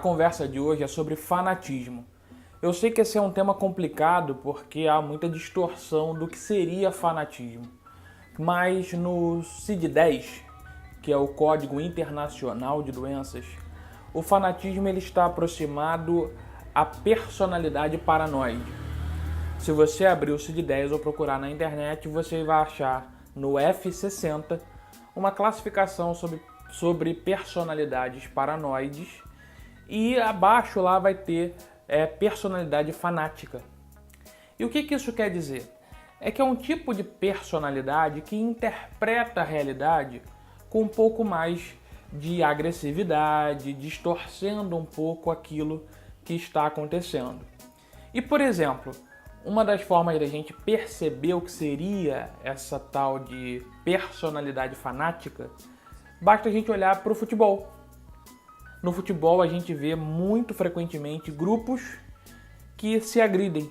conversa de hoje é sobre fanatismo. Eu sei que esse é um tema complicado porque há muita distorção do que seria fanatismo. Mas no CID-10, que é o Código Internacional de Doenças, o fanatismo ele está aproximado à personalidade paranoide. Se você abrir o CID-10 ou procurar na internet, você vai achar no F60 uma classificação sobre personalidades paranoides e abaixo lá vai ter personalidade fanática. E o que isso quer dizer? É que é um tipo de personalidade que interpreta a realidade com um pouco mais de agressividade, distorcendo um pouco aquilo que está acontecendo. E, por exemplo, uma das formas da gente perceber o que seria essa tal de personalidade fanática, basta a gente olhar para o futebol. No futebol a gente vê muito frequentemente grupos que se agridem,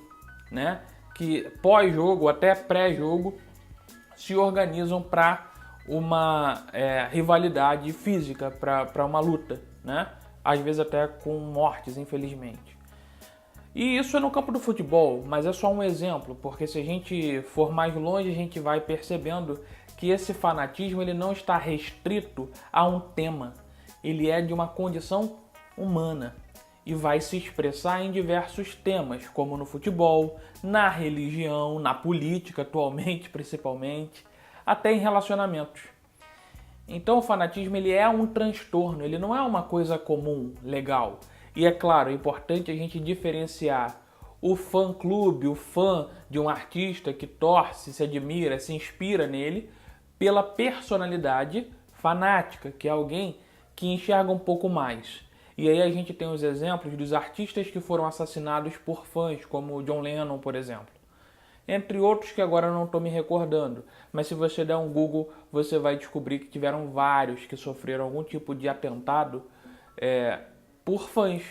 né? Que pós-jogo, até pré-jogo, se organizam para uma rivalidade física, para uma luta, né? Às vezes até com mortes, infelizmente. E isso é no campo do futebol, mas é só um exemplo, porque se a gente for mais longe, a gente vai percebendo que esse fanatismo ele não está restrito a um tema. Ele é de uma condição humana e vai se expressar em diversos temas, como no futebol, na religião, na política atualmente, principalmente, até em relacionamentos. Então o fanatismo ele é um transtorno, ele não é uma coisa comum, legal. E é claro, é importante a gente diferenciar o fã-clube, o fã de um artista que torce, se admira, se inspira nele, pela personalidade fanática, que é alguém que enxerga um pouco mais. E aí a gente tem os exemplos dos artistas que foram assassinados por fãs, como John Lennon, por exemplo. Entre outros que agora não estou me recordando. Mas se você der um Google, você vai descobrir que tiveram vários que sofreram algum tipo de atentado por fãs.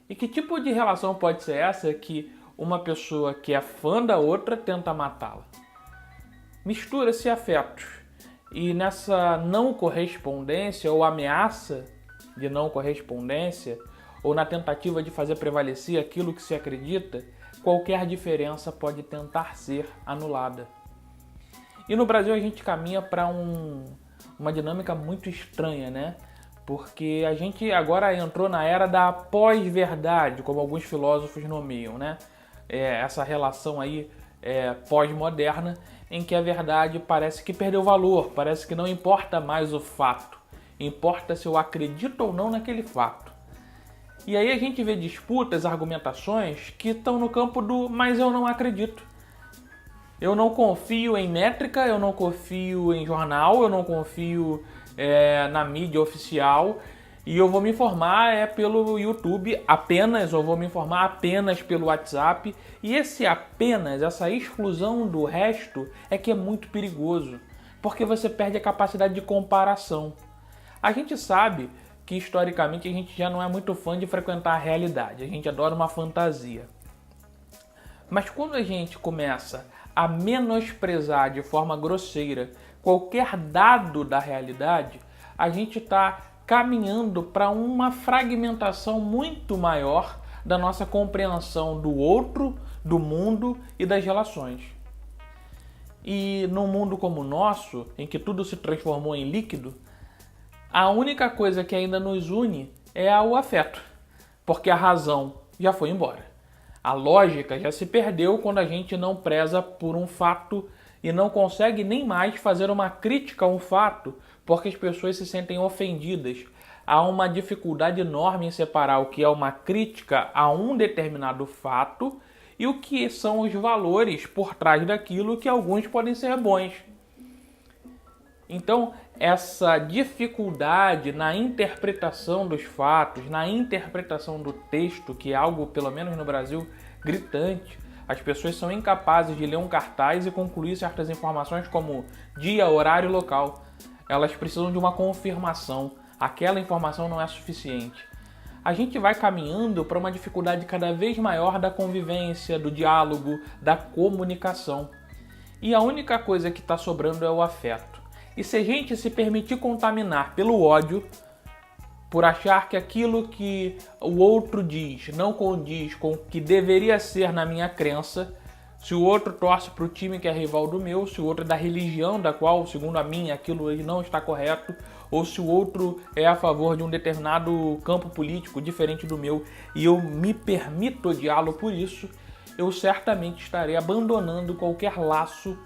E que tipo de relação pode ser essa que uma pessoa que é fã da outra tenta matá-la? Mistura-se afetos. E nessa não correspondência ou ameaça de não correspondência, ou na tentativa de fazer prevalecer aquilo que se acredita, qualquer diferença pode tentar ser anulada. E no Brasil a gente caminha para uma dinâmica muito estranha, né? Porque a gente agora entrou na era da pós-verdade, como alguns filósofos nomeiam, né? Essa relação aí pós-moderna, em que a verdade parece que perdeu valor, parece que não importa mais o fato, importa se eu acredito ou não naquele fato. E aí a gente vê disputas, argumentações que estão no campo do mas eu não acredito. Eu não confio em métrica, eu não confio em jornal, eu não confio na mídia oficial e eu vou me informar pelo YouTube apenas, ou vou me informar apenas pelo WhatsApp. E esse apenas, essa exclusão do resto é que é muito perigoso, porque você perde a capacidade de comparação. A gente sabe que historicamente a gente já não é muito fã de frequentar a realidade, a gente adora uma fantasia. Mas quando a gente começa a menosprezar de forma grosseira qualquer dado da realidade, a gente está caminhando para uma fragmentação muito maior da nossa compreensão do outro, do mundo e das relações. E num mundo como o nosso, em que tudo se transformou em líquido, a única coisa que ainda nos une é o afeto, porque a razão já foi embora. A lógica já se perdeu quando a gente não preza por um fato e não consegue nem mais fazer uma crítica a um fato, porque as pessoas se sentem ofendidas. Há uma dificuldade enorme em separar o que é uma crítica a um determinado fato e o que são os valores por trás daquilo, que alguns podem ser bons. Então, essa dificuldade na interpretação dos fatos, na interpretação do texto, que é algo, pelo menos no Brasil, gritante. As pessoas são incapazes de ler um cartaz e concluir certas informações como dia, horário e local. Elas precisam de uma confirmação. Aquela informação não é suficiente. A gente vai caminhando para uma dificuldade cada vez maior da convivência, do diálogo, da comunicação. E a única coisa que está sobrando é o afeto. E se a gente se permitir contaminar pelo ódio, por achar que aquilo que o outro diz não condiz com o que deveria ser na minha crença. Se o outro torce para o time que é rival do meu, se o outro é da religião da qual, segundo a minha, aquilo não está correto, ou se o outro é a favor de um determinado campo político diferente do meu e eu me permito odiá-lo por isso, eu certamente estarei abandonando qualquer laço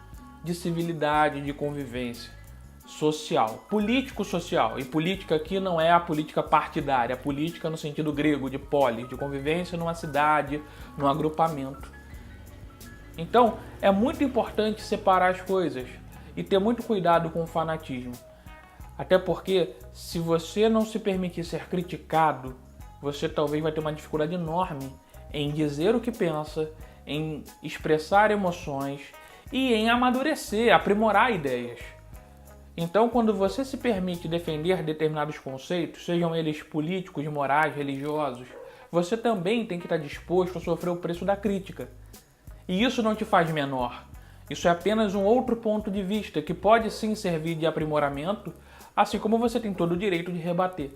de civilidade, de convivência social, político-social. E política aqui não é a política partidária, a política no sentido grego, de polis, de convivência numa cidade, num agrupamento. Então, é muito importante separar as coisas e ter muito cuidado com o fanatismo. Até porque, se você não se permitir ser criticado, você talvez vai ter uma dificuldade enorme em dizer o que pensa, em expressar emoções e em amadurecer, aprimorar ideias. Então, quando você se permite defender determinados conceitos, sejam eles políticos, morais, religiosos, você também tem que estar disposto a sofrer o preço da crítica. E isso não te faz menor. Isso é apenas um outro ponto de vista que pode sim servir de aprimoramento, assim como você tem todo o direito de rebater.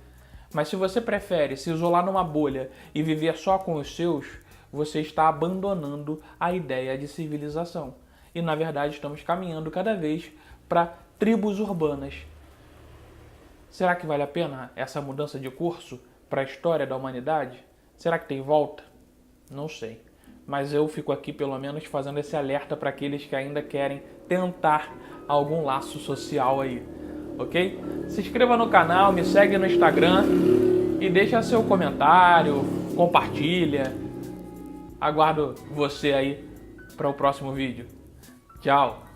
Mas se você prefere se isolar numa bolha e viver só com os seus, você está abandonando a ideia de civilização. E na verdade estamos caminhando cada vez para tribos urbanas. Será que vale a pena essa mudança de curso para a história da humanidade? Será que tem volta? Não sei. Mas eu fico aqui pelo menos fazendo esse alerta para aqueles que ainda querem tentar algum laço social aí, ok? Se inscreva no canal, me segue no Instagram e deixa seu comentário, compartilha. Aguardo você aí para o próximo vídeo. Tchau!